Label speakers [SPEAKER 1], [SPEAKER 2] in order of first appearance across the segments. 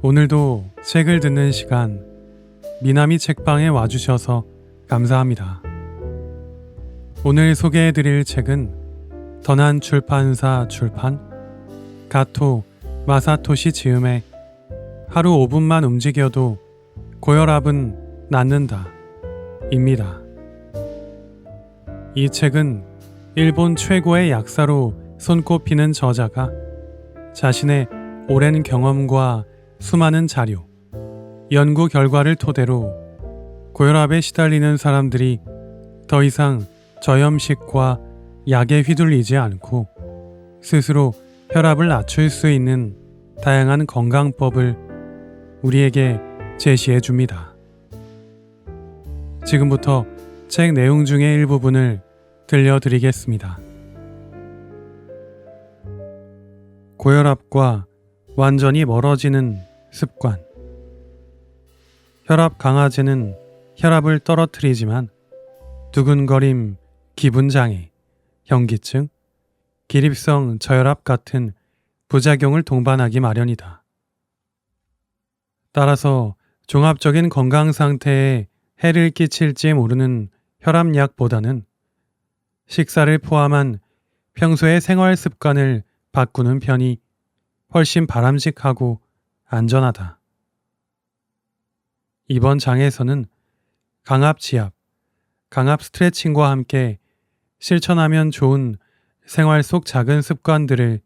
[SPEAKER 1] 오늘도 책을 듣는 시간, 미나미 책방에 와주셔서 감사합니다. 오늘 소개해드릴 책은 던한 출판사 출판 가토 마사토시 지음의 하루 5분만 움직여도 고혈압은 낫는다 입니다. 이 책은 일본 최고의 약사로 손꼽히는 저자가 자신의 오랜 경험과 수많은 자료, 연구 결과를 토대로 고혈압에 시달리는 사람들이 더 이상 저염식과 약에 휘둘리지 않고 스스로 혈압을 낮출 수 있는 다양한 건강법을 우리에게 제시해 줍니다. 지금부터 책 내용 중의 일부분을 들려드리겠습니다. 고혈압과 완전히 멀어지는 습관. 혈압 강화제는 혈압을 떨어뜨리지만 두근거림, 기분장애, 현기증, 기립성 저혈압 같은 부작용을 동반하기 마련이다. 따라서 종합적인 건강 상태에 해를 끼칠지 모르는 혈압약보다는 식사를 포함한 평소의 생활 습관을 바꾸는 편이 훨씬 바람직하고 안전하다. 이번 장에서는 강압 지압, 강압 스트레칭과 함께 실천하면 좋은 생활 속 작은 습관들을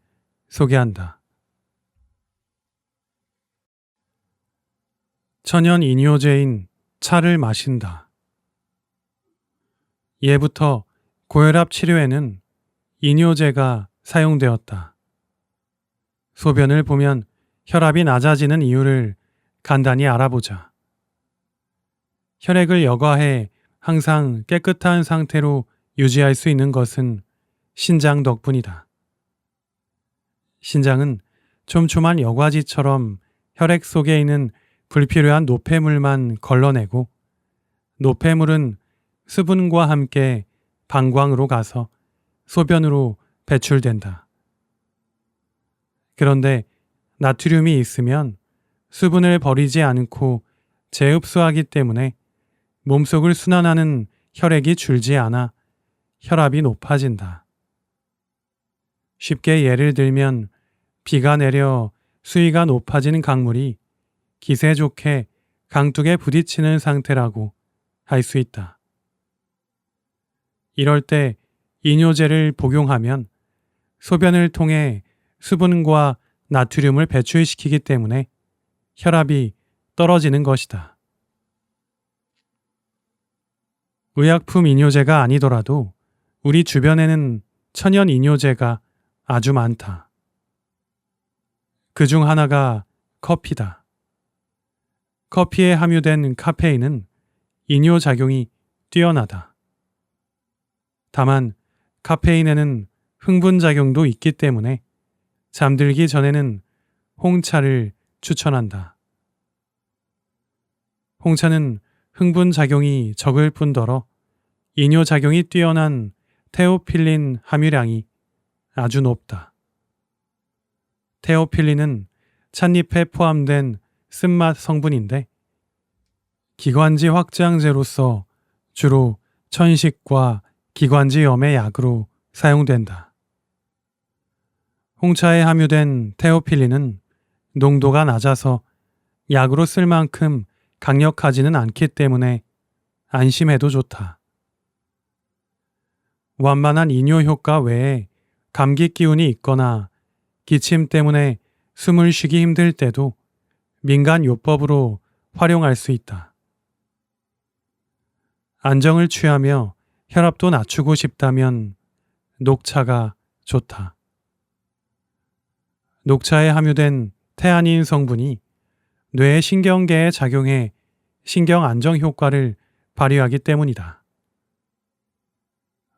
[SPEAKER 1] 소개한다. 천연 이뇨제인 차를 마신다. 예부터 고혈압 치료에는 이뇨제가 사용되었다. 소변을 보면 혈압이 낮아지는 이유를 간단히 알아보자. 혈액을 여과해 항상 깨끗한 상태로 유지할 수 있는 것은 신장 덕분이다. 신장은 촘촘한 여과지처럼 혈액 속에 있는 불필요한 노폐물만 걸러내고 노폐물은 수분과 함께 방광으로 가서 소변으로 배출된다. 그런데 나트륨이 있으면 수분을 버리지 않고 재흡수하기 때문에 몸속을 순환하는 혈액이 줄지 않아 혈압이 높아진다. 쉽게 예를 들면 비가 내려 수위가 높아진 강물이 기세 좋게 강둑에 부딪히는 상태라고 할 수 있다. 이럴 때 이뇨제를 복용하면 소변을 통해 수분과 나트륨을 배출시키기 때문에 혈압이 떨어지는 것이다. 의약품 이뇨제가 아니더라도 우리 주변에는 천연 이뇨제가 아주 많다. 그중 하나가 커피다. 커피에 함유된 카페인은 이뇨작용이 뛰어나다. 다만 카페인에는 흥분작용도 있기 때문에 잠들기 전에는 홍차를 추천한다. 홍차는 흥분작용이 적을 뿐더러 이뇨작용이 뛰어난 테오필린 함유량이 아주 높다. 테오필린은 찻잎에 포함된 쓴맛 성분인데 기관지 확장제로서 주로 천식과 기관지염의 약으로 사용된다. 홍차에 함유된 테오필린은 농도가 낮아서 약으로 쓸 만큼 강력하지는 않기 때문에 안심해도 좋다. 완만한 이뇨 효과 외에 감기 기운이 있거나 기침 때문에 숨을 쉬기 힘들 때도 민간 요법으로 활용할 수 있다. 안정을 취하며 혈압도 낮추고 싶다면 녹차가 좋다. 녹차에 함유된 테아닌 성분이 뇌의 신경계에 작용해 신경 안정 효과를 발휘하기 때문이다.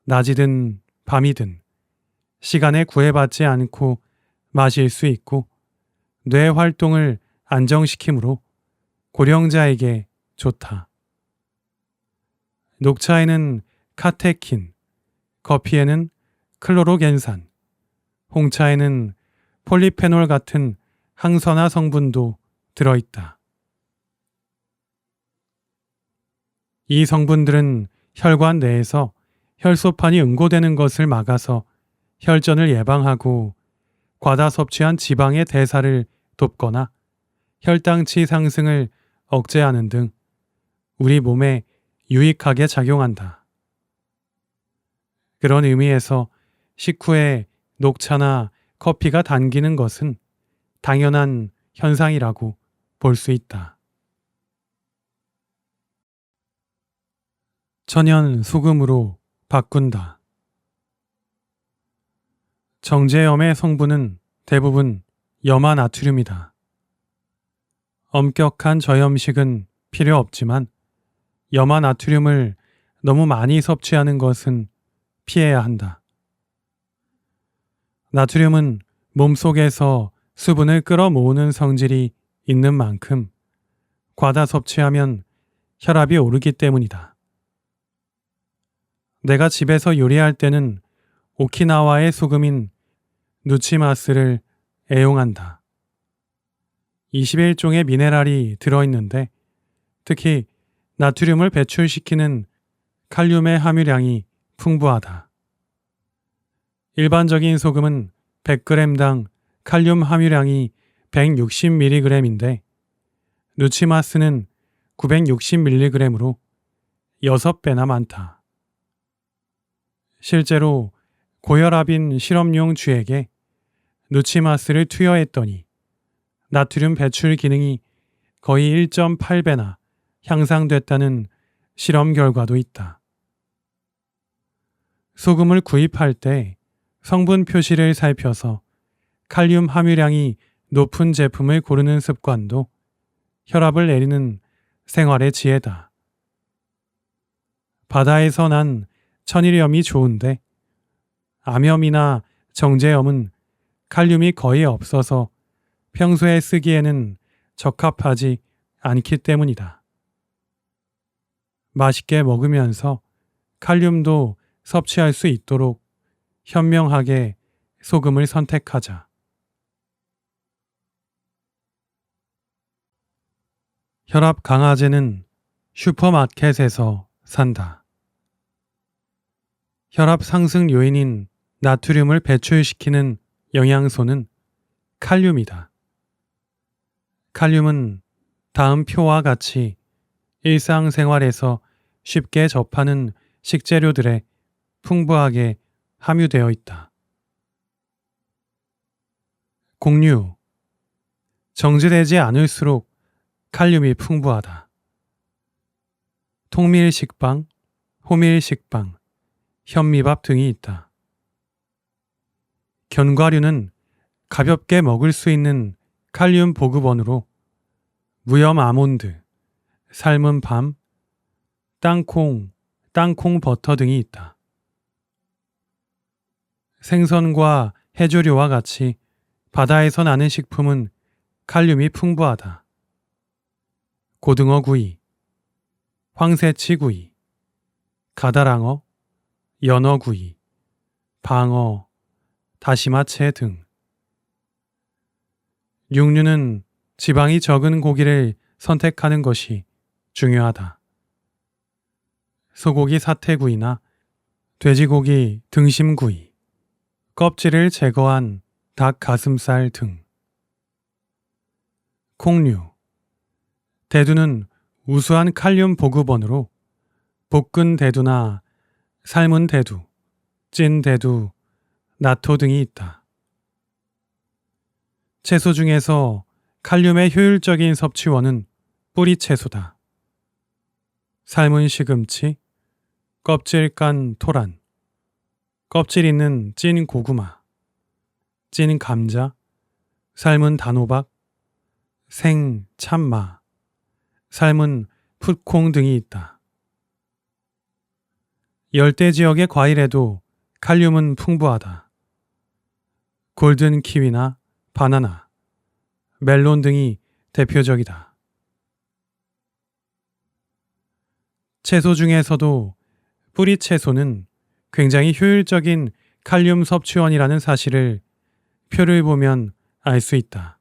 [SPEAKER 1] 낮이든 밤이든 시간에 구애받지 않고 마실 수 있고 뇌 활동을 안정시키므로 고령자에게 좋다. 녹차에는 카테킨, 커피에는 클로로겐산, 홍차에는 폴리페놀 같은 항산화 성분도 들어있다. 이 성분들은 혈관 내에서 혈소판이 응고되는 것을 막아서 혈전을 예방하고 과다 섭취한 지방의 대사를 돕거나 혈당치 상승을 억제하는 등 우리 몸에 유익하게 작용한다. 그런 의미에서 식후에 녹차나 커피가 당기는 것은 당연한 현상이라고 볼 수 있다. 천연 소금으로 바꾼다. 정제염의 성분은 대부분 염화 나트륨이다. 엄격한 저염식은 필요 없지만 염화 나트륨을 너무 많이 섭취하는 것은 피해야 한다. 나트륨은 몸속에서 수분을 끌어모으는 성질이 있는 만큼 과다 섭취하면 혈압이 오르기 때문이다. 내가 집에서 요리할 때는 오키나와의 소금인 누치마스를 애용한다. 21종의 미네랄이 들어있는데 특히 나트륨을 배출시키는 칼륨의 함유량이 풍부하다. 일반적인 소금은 100g당 칼륨 함유량이 160mg인데 누치마스는 960mg으로 6배나 많다. 실제로 고혈압인 실험용 쥐에게 누치마스를 투여했더니 나트륨 배출 기능이 거의 1.8배나 향상됐다는 실험 결과도 있다. 소금을 구입할 때 성분 표시를 살펴서 칼륨 함유량이 높은 제품을 고르는 습관도 혈압을 내리는 생활의 지혜다. 바다에서 난 천일염이 좋은데 암염이나 정제염은 칼륨이 거의 없어서 평소에 쓰기에는 적합하지 않기 때문이다. 맛있게 먹으면서 칼륨도 섭취할 수 있도록 현명하게 소금을 선택하자. 혈압 강화제는 슈퍼마켓에서 산다. 혈압 상승 요인인 나트륨을 배출시키는 영양소는 칼륨이다. 칼륨은 다음 표와 같이 일상생활에서 쉽게 접하는 식재료들에 풍부하게 함유되어 있다. 곡류. 정제되지 않을수록 칼륨이 풍부하다. 통밀식빵, 호밀식빵, 현미밥 등이 있다. 견과류는 가볍게 먹을 수 있는 칼륨 보급원으로 무염 아몬드, 삶은 밤, 땅콩 버터 등이 있다. 생선과 해조류와 같이 바다에서 나는 식품은 칼륨이 풍부하다. 고등어 구이, 황새치 구이, 가다랑어, 연어 구이, 방어, 다시마채 등. 육류는 지방이 적은 고기를 선택하는 것이 중요하다. 소고기 사태구이나 돼지고기 등심구이, 껍질을 제거한 닭 가슴살 등. 콩류. 대두는 우수한 칼륨 보급원으로 볶은 대두나 삶은 대두, 찐 대두, 나토 등이 있다. 채소 중에서 칼륨의 효율적인 섭취원은 뿌리채소다. 삶은 시금치, 껍질 깐 토란, 껍질 있는 찐 고구마, 찐 감자, 삶은 단호박, 생 참마, 삶은 풋콩 등이 있다. 열대 지역의 과일에도 칼륨은 풍부하다. 골든 키위나 바나나, 멜론 등이 대표적이다. 채소 중에서도 뿌리 채소는 굉장히 효율적인 칼륨 섭취원이라는 사실을 표를 보면 알 수 있다.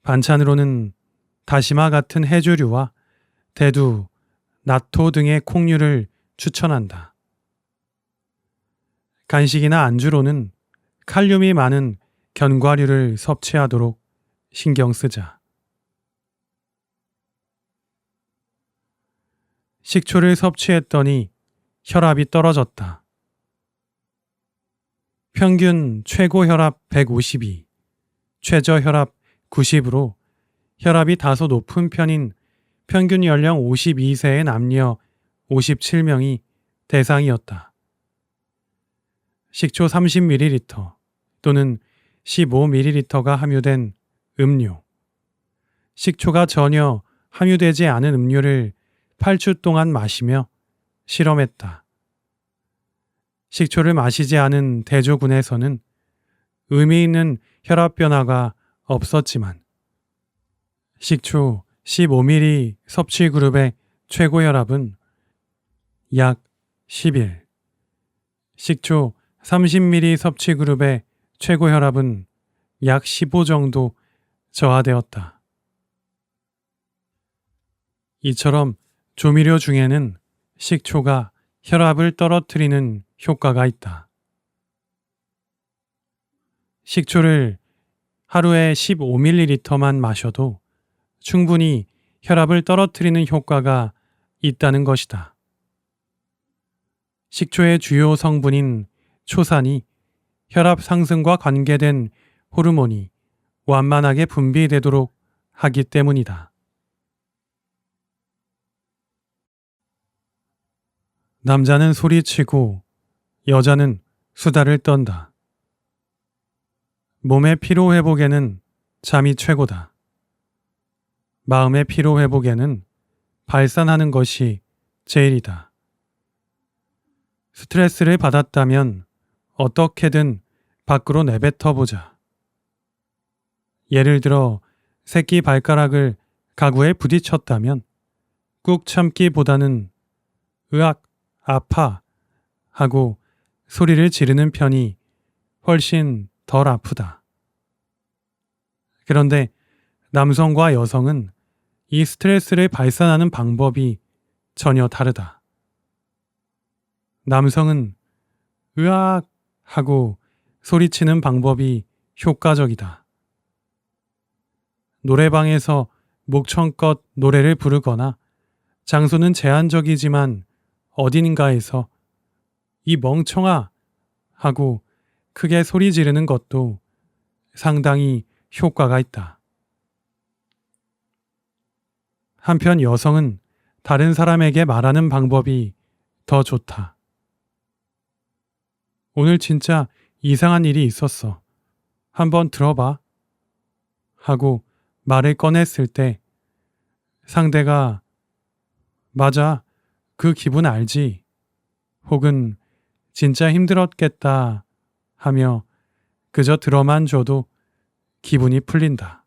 [SPEAKER 1] 반찬으로는 다시마 같은 해조류와 대두, 나토 등의 콩류를 추천한다. 간식이나 안주로는 칼륨이 많은 견과류를 섭취하도록 신경 쓰자. 식초를 섭취했더니 혈압이 떨어졌다. 평균 최고 혈압 152, 최저 혈압 90으로 혈압이 다소 높은 편인 평균 연령 52세의 남녀 57명이 대상이었다. 식초 30ml 또는 15ml가 함유된 음료, 식초가 전혀 함유되지 않은 음료를 8주 동안 마시며 실험했다. 식초를 마시지 않은 대조군에서는 의미 있는 혈압 변화가 없었지만 식초 15ml 섭취 그룹의 최고 혈압은 약 11, 식초 30ml 섭취 그룹의 최고 혈압은 약 15 정도 저하되었다. 이처럼 조미료 중에는 식초가 혈압을 떨어뜨리는 효과가 있다. 식초를 하루에 15ml만 마셔도 충분히 혈압을 떨어뜨리는 효과가 있다는 것이다. 식초의 주요 성분인 초산이 혈압 상승과 관계된 호르몬이 완만하게 분비되도록 하기 때문이다. 남자는 소리치고 여자는 수다를 떤다. 몸의 피로 회복에는 잠이 최고다. 마음의 피로 회복에는 발산하는 것이 제일이다. 스트레스를 받았다면 어떻게든 밖으로 내뱉어 보자. 예를 들어 새끼 발가락을 가구에 부딪혔다면 꾹 참기보다는 으악, 아파 하고 소리를 지르는 편이 훨씬 덜 아프다. 그런데 남성과 여성은 이 스트레스를 발산하는 방법이 전혀 다르다. 남성은 으악 하고 소리치는 방법이 효과적이다. 노래방에서 목청껏 노래를 부르거나 장소는 제한적이지만 어딘가에서 이 멍청아 하고 크게 소리 지르는 것도 상당히 효과가 있다. 한편 여성은 다른 사람에게 말하는 방법이 더 좋다. 오늘 진짜 이상한 일이 있었어. 한번 들어봐. 하고 말을 꺼냈을 때 상대가 맞아, 그 기분 알지? 혹은 진짜 힘들었겠다 하며 그저 들어만 줘도 기분이 풀린다.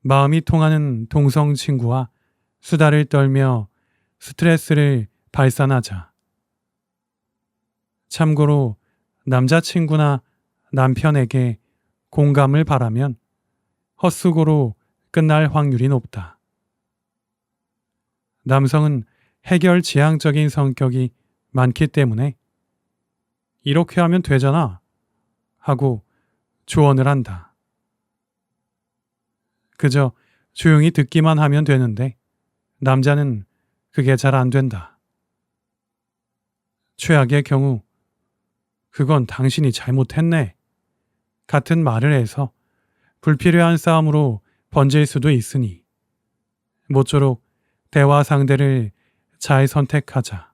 [SPEAKER 1] 마음이 통하는 동성 친구와 수다를 떨며 스트레스를 발산하자. 참고로 남자친구나 남편에게 공감을 바라면 헛수고로 끝날 확률이 높다. 남성은 해결 지향적인 성격이 많기 때문에 이렇게 하면 되잖아 하고 조언을 한다. 그저 조용히 듣기만 하면 되는데 남자는 그게 잘 안 된다. 최악의 경우 그건 당신이 잘못했네 같은 말을 해서 불필요한 싸움으로 번질 수도 있으니 모쪼록 대화 상대를 잘 선택하자.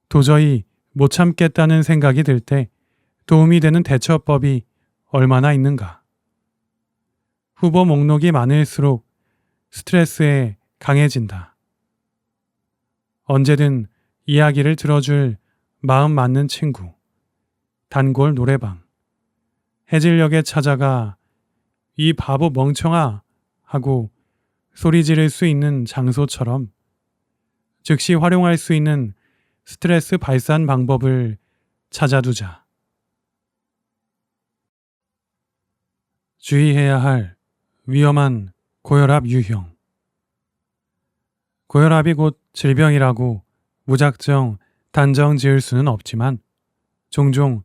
[SPEAKER 1] 도저히 못 참겠다는 생각이 들 때 도움이 되는 대처법이 얼마나 있는가. 후보 목록이 많을수록 스트레스에 강해진다. 언제든 이야기를 들어줄 마음 맞는 친구, 단골 노래방, 해질녘에 찾아가 이 바보 멍청아 하고 소리 지를 수 있는 장소처럼 즉시 활용할 수 있는 스트레스 발산 방법을 찾아두자. 주의해야 할 위험한 고혈압 유형. 고혈압이 곧 질병이라고 무작정 단정 지을 수는 없지만 종종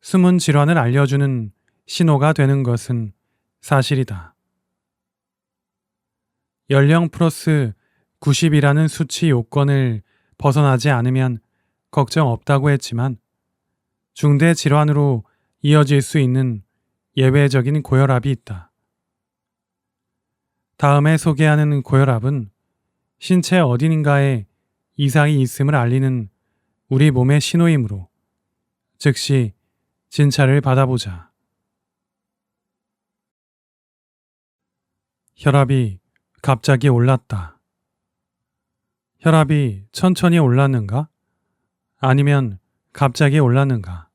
[SPEAKER 1] 숨은 질환을 알려주는 신호가 되는 것은 사실이다. 연령 플러스 90이라는 수치 요건을 벗어나지 않으면 걱정 없다고 했지만 중대 질환으로 이어질 수 있는 예외적인 고혈압이 있다. 다음에 소개하는 고혈압은 신체 어딘가에 이상이 있음을 알리는 우리 몸의 신호이므로 즉시 진찰을 받아보자. 혈압이 갑자기 올랐다. 혈압이 천천히 올랐는가? 아니면 갑자기 올랐는가?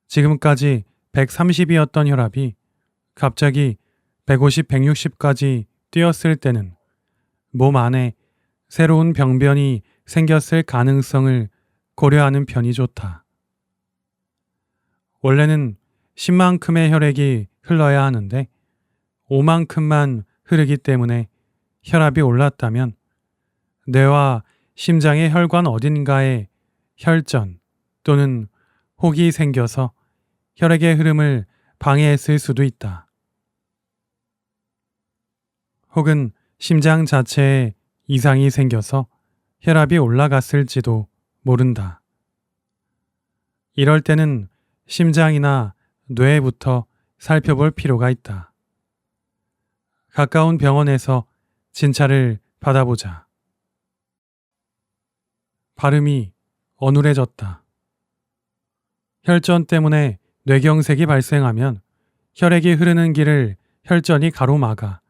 [SPEAKER 1] 지금까지 130이었던 혈압이 갑자기 150, 160까지 뛰었을 때는 몸 안에 새로운 병변이 생겼을 가능성을 고려하는 편이 좋다. 원래는 10만큼의 혈액이 흘러야 하는데 5만큼만 흐르기 때문에 혈압이 올랐다면 뇌와 심장의 혈관 어딘가에 혈전 또는 혹이 생겨서 혈액의 흐름을 방해했을 수도 있다. 혹은 심장 자체에 이상이 생겨서 혈압이 올라갔을지도 모른다. 이럴 때는 심장이나 뇌부터 살펴볼 필요가 있다. 가까운 병원에서 진찰을 받아보자. 발음이 어눌해졌다. 혈전 때문에 뇌경색이 발생하면 혈액이 흐르는 길을 혈전이 가로막아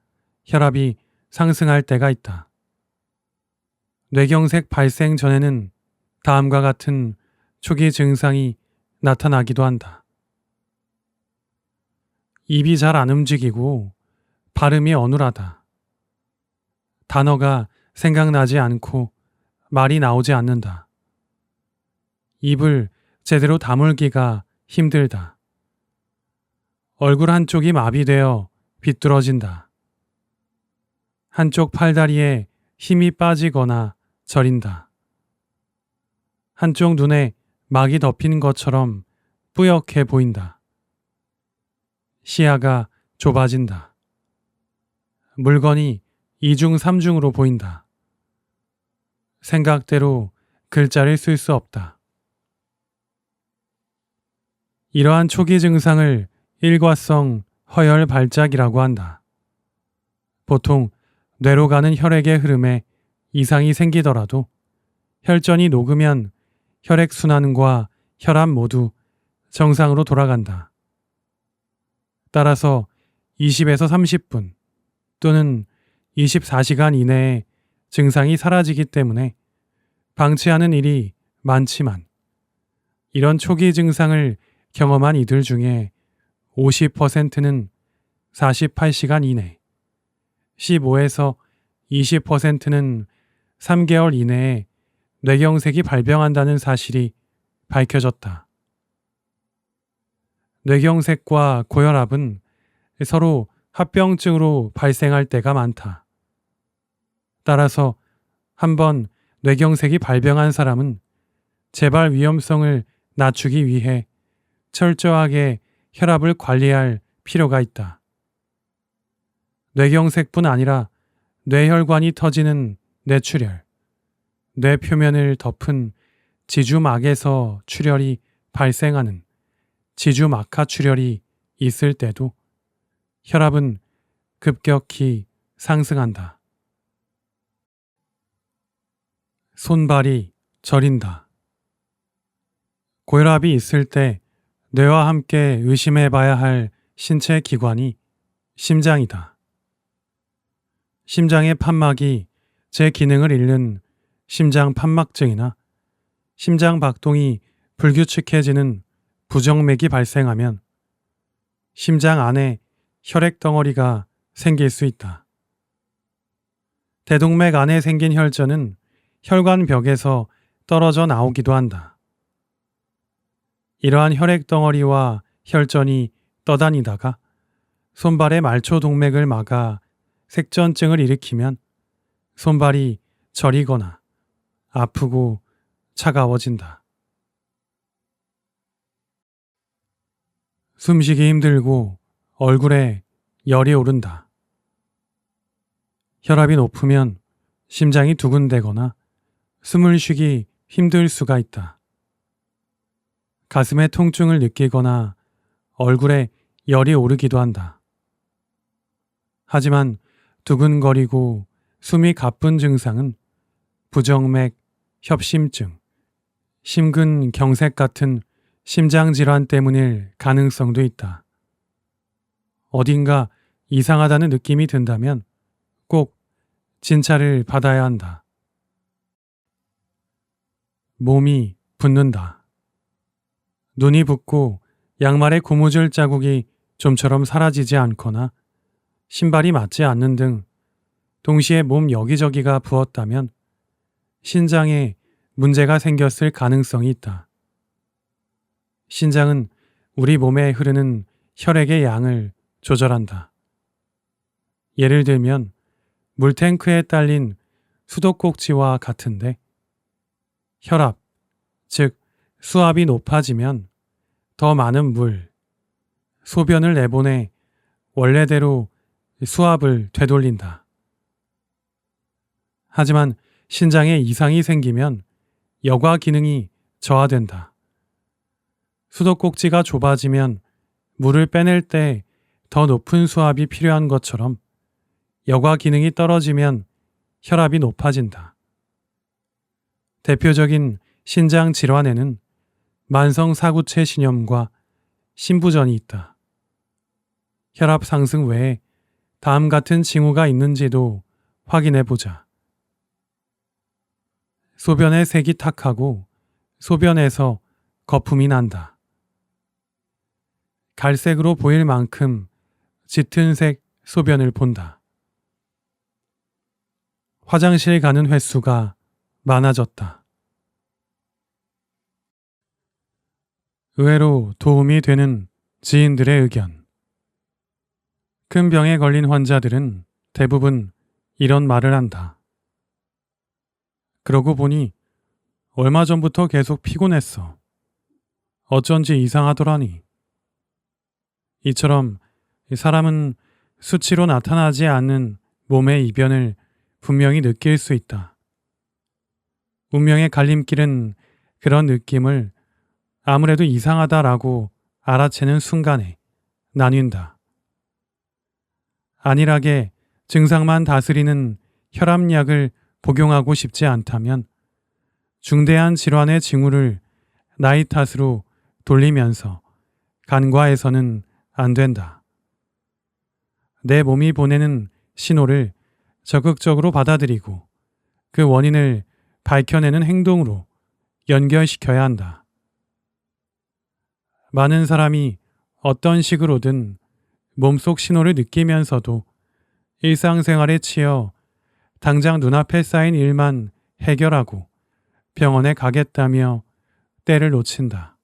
[SPEAKER 1] 혈압이 상승할 때가 있다. 뇌경색 발생 전에는 다음과 같은 초기 증상이 나타나기도 한다. 입이 잘 안 움직이고 발음이 어눌하다. 단어가 생각나지 않고 말이 나오지 않는다. 입을 제대로 다물기가 힘들다. 얼굴 한쪽이 마비되어 비뚤어진다. 한쪽 팔다리에 힘이 빠지거나 저린다. 한쪽 눈에 막이 덮인 것처럼 뿌옇게 보인다. 시야가 좁아진다. 물건이 2중, 3중으로 보인다. 생각대로 글자를 쓸 수 없다. 이러한 초기 증상을 일과성 허혈 발작이라고 한다. 보통 뇌로 가는 혈액의 흐름에 이상이 생기더라도 혈전이 녹으면 혈액순환과 혈압 모두 정상으로 돌아간다. 따라서 20에서 30분 또는 24시간 이내에 증상이 사라지기 때문에 방치하는 일이 많지만 이런 초기 증상을 경험한 이들 중에 50%는 48시간 이내, 15에서 20%는 3개월 이내에 뇌경색이 발병한다는 사실이 밝혀졌다. 뇌경색과 고혈압은 서로 합병증으로 발생할 때가 많다. 따라서 한번 뇌경색이 발병한 사람은 재발 위험성을 낮추기 위해 철저하게 혈압을 관리할 필요가 있다. 뇌경색뿐 아니라 뇌혈관이 터지는 뇌출혈, 뇌 표면을 덮은 지주막에서 출혈이 발생하는 지주막하 출혈이 있을 때도 혈압은 급격히 상승한다. 손발이 저린다. 고혈압이 있을 때 뇌와 함께 의심해 봐야 할 신체 기관이 심장이다. 심장의 판막이 제 기능을 잃는 심장 판막증이나 심장 박동이 불규칙해지는 부정맥이 발생하면 심장 안에 혈액 덩어리가 생길 수 있다. 대동맥 안에 생긴 혈전은 혈관벽에서 떨어져 나오기도 한다. 이러한 혈액 덩어리와 혈전이 떠다니다가 손발의 말초 동맥을 막아 색전증을 일으키면 손발이 저리거나 아프고 차가워진다. 숨쉬기 힘들고 얼굴에 열이 오른다. 혈압이 높으면 심장이 두근대거나 숨을 쉬기 힘들 수가 있다. 가슴에 통증을 느끼거나 얼굴에 열이 오르기도 한다. 하지만 두근거리고 숨이 가쁜 증상은 부정맥, 협심증, 심근경색 같은 심장질환 때문일 가능성도 있다. 어딘가 이상하다는 느낌이 든다면 꼭 진찰을 받아야 한다. 몸이 붓는다. 눈이 붓고 양말의 고무줄 자국이 좀처럼 사라지지 않거나 신발이 맞지 않는 등 동시에 몸 여기저기가 부었다면 신장에 문제가 생겼을 가능성이 있다. 신장은 우리 몸에 흐르는 혈액의 양을 조절한다. 예를 들면 물탱크에 딸린 수도꼭지와 같은데 혈압, 즉 수압이 높아지면 더 많은 물, 소변을 내보내 원래대로 수압을 되돌린다. 하지만 신장에 이상이 생기면 여과 기능이 저하된다. 수도꼭지가 좁아지면 물을 빼낼 때 더 높은 수압이 필요한 것처럼 여과 기능이 떨어지면 혈압이 높아진다. 대표적인 신장 질환에는 만성 사구체 신염과 심부전이 있다. 혈압 상승 외에 다음 같은 징후가 있는지도 확인해 보자. 소변의 색이 탁하고 소변에서 거품이 난다. 갈색으로 보일 만큼 짙은 색 소변을 본다. 화장실 가는 횟수가 많아졌다. 의외로 도움이 되는 지인들의 의견. 큰 병에 걸린 환자들은 대부분 이런 말을 한다. 그러고 보니 얼마 전부터 계속 피곤했어. 어쩐지 이상하더라니. 이처럼 사람은 수치로 나타나지 않는 몸의 이변을 분명히 느낄 수 있다. 운명의 갈림길은 그런 느낌을 아무래도 이상하다라고 알아채는 순간에 나뉜다. 안일하게 증상만 다스리는 혈압약을 복용하고 싶지 않다면 중대한 질환의 징후를 나이 탓으로 돌리면서 간과해서는 안 된다. 내 몸이 보내는 신호를 적극적으로 받아들이고 그 원인을 밝혀내는 행동으로 연결시켜야 한다. 많은 사람이 어떤 식으로든 몸속 신호를 느끼면서도 일상생활에 치여 당장 눈앞에 쌓인 일만 해결하고 병원에 가겠다며 때를 놓친다.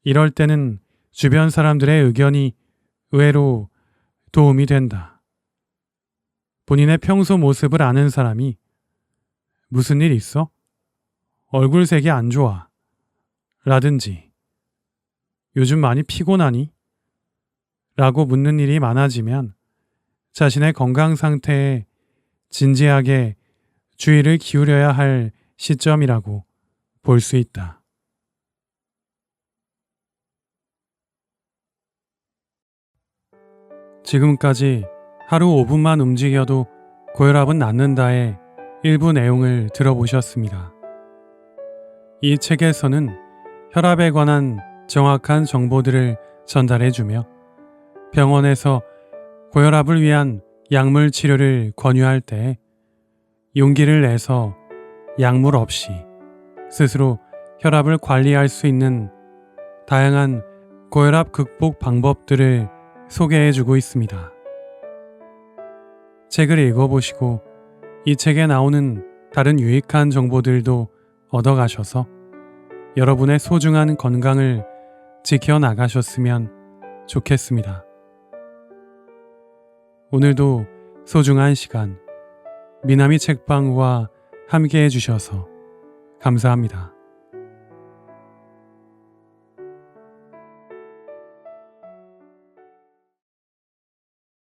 [SPEAKER 1] 이럴 때는 주변 사람들의 의견이 의외로 도움이 된다. 본인의 평소 모습을 아는 사람이 무슨 일 있어? 얼굴색이 안 좋아. 라든지 요즘 많이 피곤하니? 라고 묻는 일이 많아지면 자신의 건강 상태에 진지하게 주의를 기울여야 할 시점이라고 볼 수 있다. 지금까지 하루 5분만 움직여도 고혈압은 낫는다의 일부 내용을 들어보셨습니다. 이 책에서는 혈압에 관한 정확한 정보들을 전달해주며 병원에서 고혈압을 위한 약물 치료를 권유할 때 용기를 내서 약물 없이 스스로 혈압을 관리할 수 있는 다양한 고혈압 극복 방법들을 소개해주고 있습니다. 책을 읽어보시고 이 책에 나오는 다른 유익한 정보들도 얻어가셔서 여러분의 소중한 건강을 지켜나가셨으면 좋겠습니다. 오늘도 소중한 시간 미나미 책방과 함께 해주셔서 감사합니다.